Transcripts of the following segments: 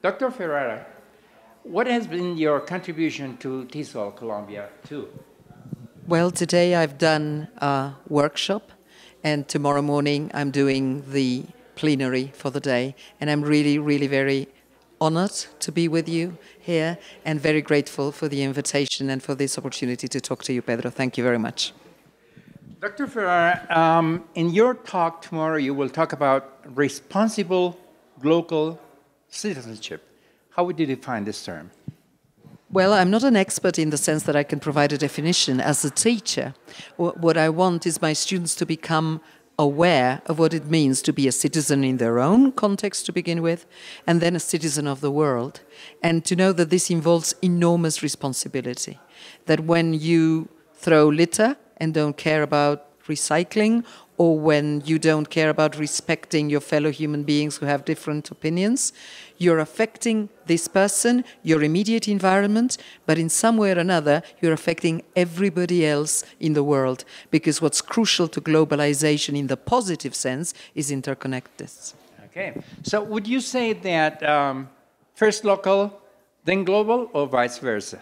Dr. Ferrara, what has been your contribution to TESOL Colombia too? Well, today I've done a workshop, and tomorrow morning I'm doing the plenary for the day, and I'm really, really very honored to be with you here and very grateful for the invitation and for this opportunity to talk to you, Pedro. Thank you very much. Dr. Ferrara, in your talk tomorrow, you will talk about responsible global citizenship. How would you define this term? Well, I'm not an expert in the sense that I can provide a definition. As a teacher, what I want is my students to become aware of what it means to be a citizen in their own context to begin with, and then a citizen of the world, and to know that this involves enormous responsibility. That when you throw litter and don't care about recycling, or when you don't care about respecting your fellow human beings who have different opinions, you're affecting this person, your immediate environment, but in some way or another, you're affecting everybody else in the world, because what's crucial to globalization in the positive sense is interconnectedness. Okay, so would you say that first local, then global, or vice versa?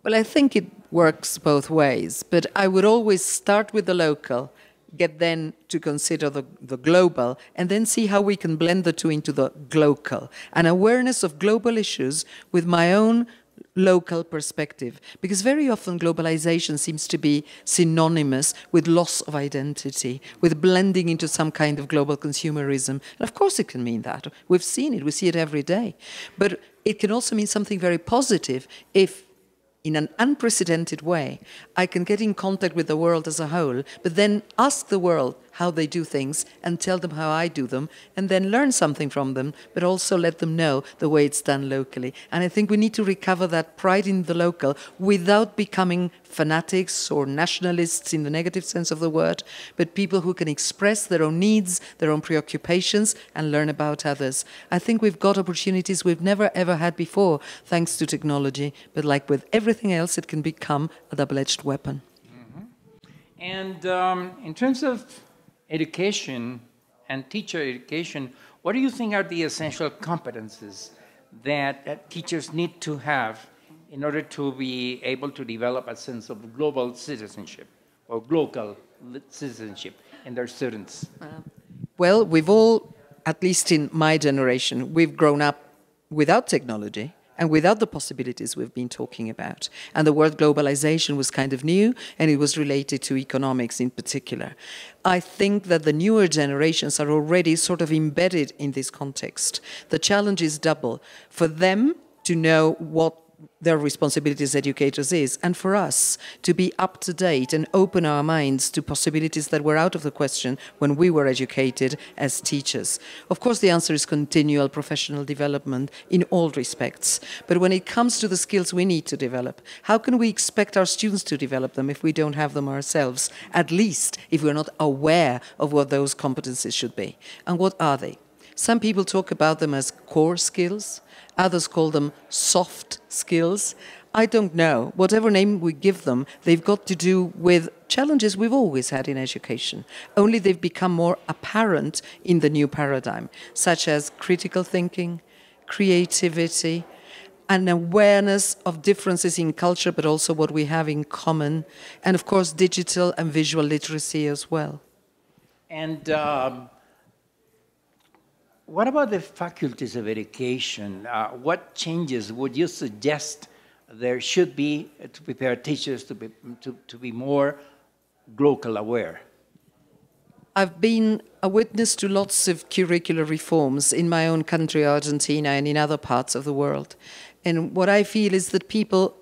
Well, I think it works both ways, but I would always start with the local, get then to consider the global, and then see how we can blend the two into the glocal. An awareness of global issues with my own local perspective. Because very often globalization seems to be synonymous with loss of identity, with blending into some kind of global consumerism. And of course it can mean that. We've seen it. We see it every day. But it can also mean something very positive if, in an unprecedented way, I can get in contact with the world as a whole, but then ask the world how they do things and tell them how I do them, and then learn something from them, but also let them know the way it's done locally. And I think we need to recover that pride in the local without becoming fanatics or nationalists in the negative sense of the word, but people who can express their own needs, their own preoccupations, and learn about others. I think we've got opportunities we've never ever had before, thanks to technology, but like with everything else, it can become a double-edged weapon. Mm-hmm. And in terms of education and teacher education, what do you think are the essential competences that teachers need to have in order to be able to develop a sense of global citizenship or local citizenship in their students? Well, we've all, at least in my generation, we've grown up without technology and without the possibilities we've been talking about. And the word globalization was kind of new, and it was related to economics in particular. I think that the newer generations are already sort of embedded in this context. The challenge is double. For them to know what their responsibility as educators is, and for us to be up to date and open our minds to possibilities that were out of the question when we were educated as teachers. Of course, the answer is continual professional development in all respects. But when it comes to the skills we need to develop, how can we expect our students to develop them if we don't have them ourselves? At least if we're not aware of what those competencies should be. And what are they? Some people talk about them as core skills. Others call them soft skills. I don't know. Whatever name we give them, they've got to do with challenges we've always had in education. Only they've become more apparent in the new paradigm, such as critical thinking, creativity, an awareness of differences in culture, but also what we have in common, and of course digital and visual literacy as well. And what about the faculties of education? What changes would you suggest there should be to prepare teachers to be more global aware? I've been a witness to lots of curricular reforms in my own country, Argentina, and in other parts of the world. And what I feel is that people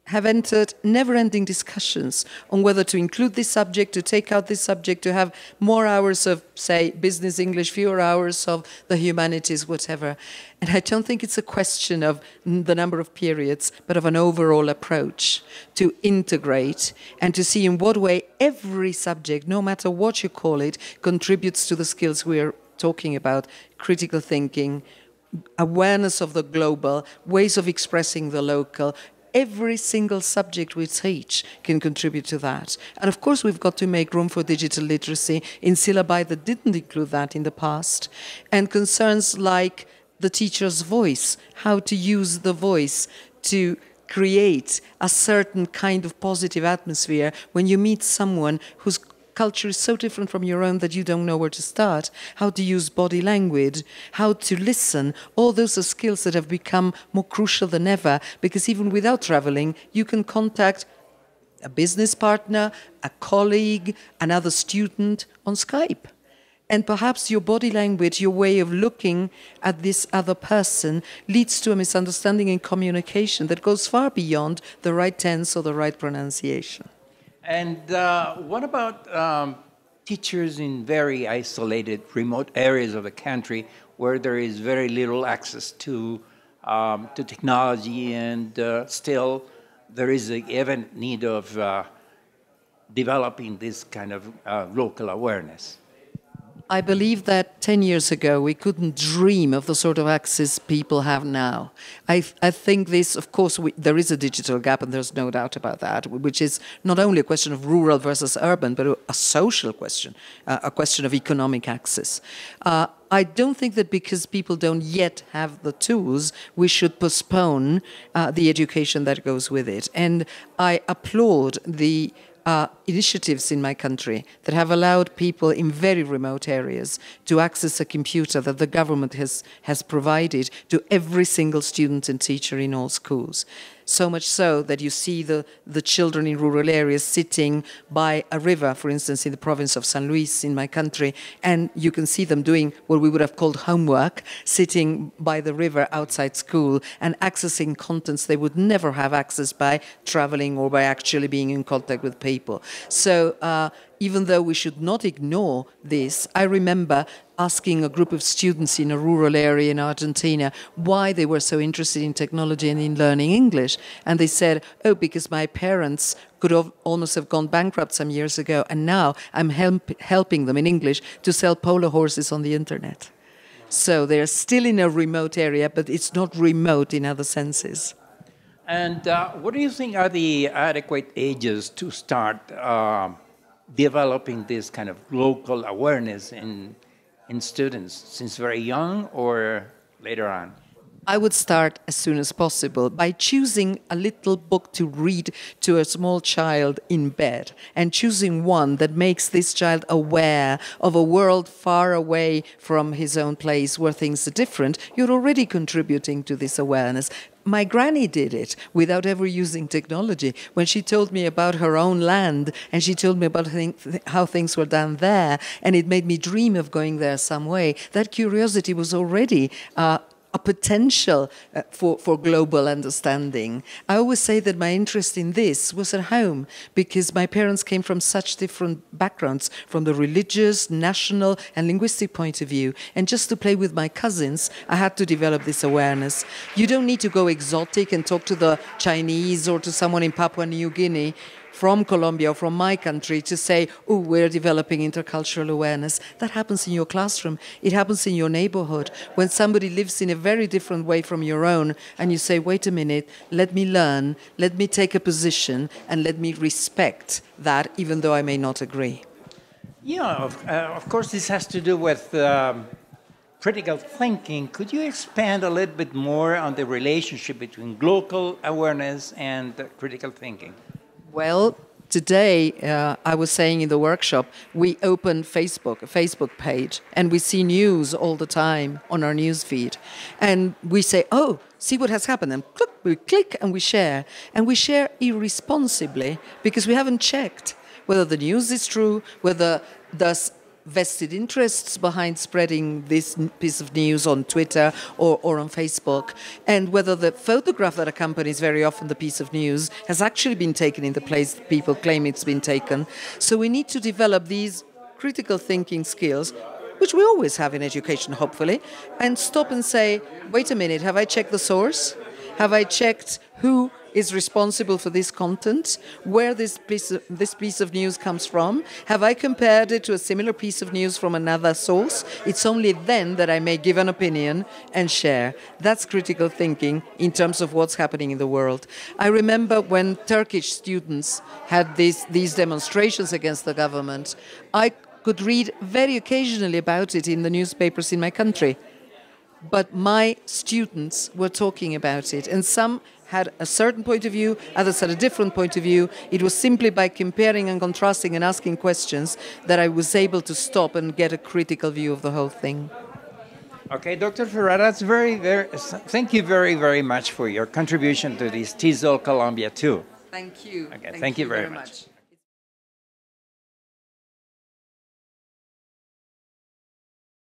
have entered never-ending discussions on whether to include this subject, to take out this subject, to have more hours of, say, business English, fewer hours of the humanities, whatever. And I don't think it's a question of the number of periods, but of an overall approach to integrate and to see in what way every subject, no matter what you call it, contributes to the skills we are talking about: critical thinking, awareness of the global, ways of expressing the local. Every single subject we teach can contribute to that. And of course, we've got to make room for digital literacy in syllabi that didn't include that in the past. And concerns like the teacher's voice, how to use the voice to create a certain kind of positive atmosphere when you meet someone whose culture is so different from your own that you don't know where to start, how to use body language, how to listen. All those are skills that have become more crucial than ever, because even without traveling, you can contact a business partner, a colleague, another student on Skype. And perhaps your body language, your way of looking at this other person leads to a misunderstanding in communication that goes far beyond the right tense or the right pronunciation. And what about teachers in very isolated, remote areas of the country where there is very little access to technology, and still there is an evident need of developing this kind of local awareness? I believe that 10 years ago we couldn't dream of the sort of access people have now. I think this, of course, there is a digital gap, and there's no doubt about that, which is not only a question of rural versus urban, but a social question, a question of economic access. I don't think that because people don't yet have the tools, we should postpone the education that goes with it. And I applaud the initiatives in my country that have allowed people in very remote areas to access a computer that the government has provided to every single student and teacher in all schools. So much so that you see the children in rural areas sitting by a river, for instance, in the province of San Luis in my country, and you can see them doing what we would have called homework, sitting by the river outside school and accessing contents they would never have access by traveling or by actually being in contact with people. So even though we should not ignore this, I remember asking a group of students in a rural area in Argentina why they were so interested in technology and in learning English. And they said, oh, because my parents could have almost have gone bankrupt some years ago, and now I'm helping them in English to sell polo horses on the internet. So they're still in a remote area, but it's not remote in other senses. And what do you think are the adequate ages to start developing this kind of local awareness in students, since very young or later on? I would start as soon as possible by choosing a little book to read to a small child in bed, and choosing one that makes this child aware of a world far away from his own place where things are different. You're already contributing to this awareness. My granny did it without ever using technology. When she told me about her own land, and she told me about how things were done there, and it made me dream of going there some way, that curiosity was already a potential for global understanding. I always say that my interest in this was at home, because my parents came from such different backgrounds, from the religious, national, and linguistic point of view. And just to play with my cousins, I had to develop this awareness. You don't need to go exotic and talk to the Chinese or to someone in Papua New Guinea from Colombia or from my country to say, oh, we're developing intercultural awareness. That happens in your classroom. It happens in your neighborhood. When somebody lives in a very different way from your own, and you say, wait a minute, let me learn, let me take a position, and let me respect that, even though I may not agree. Yeah, of course, this has to do with critical thinking. Could you expand a little bit more on the relationship between local awareness and critical thinking? Well, today, I was saying in the workshop, we open Facebook, a Facebook page, and we see news all the time on our news feed. And we say, oh, see what has happened. And we click and we share. And we share irresponsibly because we haven't checked whether the news is true, whether there's vested interests behind spreading this piece of news on Twitter or on Facebook, and whether the photograph that accompanies very often the piece of news has actually been taken in the place people claim it's been taken. So we need to develop these critical thinking skills, which we always have in education, hopefully, and stop and say, wait a minute, have I checked the source? Have I checked who is responsible for this content, where this piece of news comes from? Have I compared it to a similar piece of news from another source? It's only then that I may give an opinion and share. That's critical thinking in terms of what's happening in the world. I remember when Turkish students had these demonstrations against the government, I could read very occasionally about it in the newspapers in my country. but my students were talking about it, and some had a certain point of view, others had a different point of view. It was simply by comparing and contrasting and asking questions that I was able to stop and get a critical view of the whole thing. Okay, Dr. Ferradas, thank you very, very much for your contribution to this TESOL Colombia too. Thank you. Okay, thank you very much.